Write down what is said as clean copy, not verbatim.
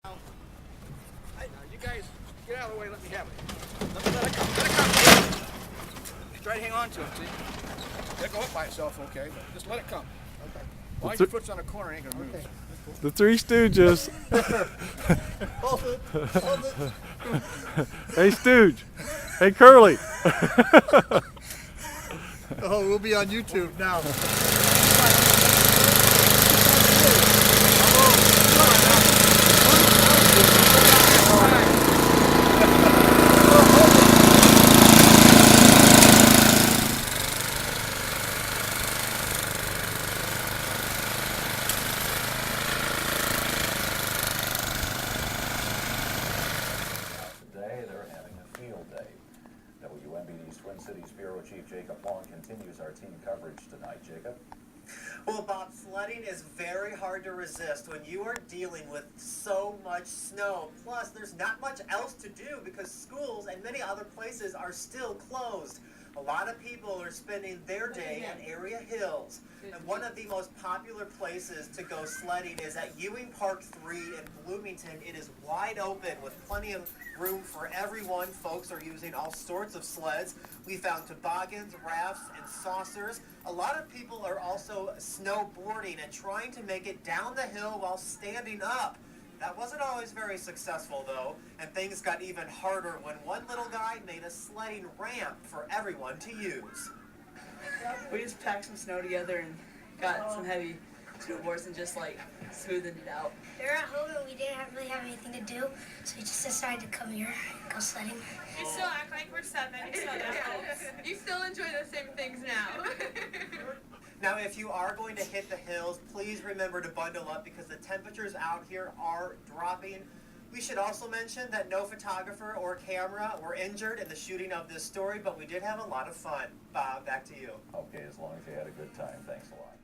Now, you guys, get out of the way, let me have it. Let it come, let it come. Try to hang on to it, see? It'll go up by itself, okay, but just let it come. Okay. As long as your foot's on the corner, it ain't gonna move. Okay. The Three Stooges. Hold it. Hold it. Hey Stooge. Hey Curly. Oh, we'll be on YouTube now. Today they're having a field day. WNBD's Twin Cities Bureau Chief Jacob Long continues our team coverage tonight. Jacob? Well, Bob, sledding is very hard to resist when you are dealing with so much snow. Plus, there's not much else to do because schools and many other places are still closed. A lot of people are spending their day at area hills. And one of the most popular places to go sledding is at Ewing Park 3 in Bloomington. It is wide open with plenty of room for everyone. Folks are using all sorts of sleds. We found toboggans, rafts, and saucers. A lot of people are also snowboarding and trying to make it down the hill while standing up. That wasn't always very successful, though, and things got even harder when one little guy made a sledding ramp for everyone to use. We just packed some snow together and got some heavy snowboards and just like smoothed it out. We were at home and we didn't really have anything to do, so we just decided to come here and go sledding. You still act like we're 7, so that helps. You still enjoy the same things now. Now, if you are going to hit the hills, please remember to bundle up because the temperatures out here are dropping. We should also mention that no photographer or camera were injured in the shooting of this story, but we did have a lot of fun. Bob, back to you. Okay, as long as you had a good time. Thanks a lot.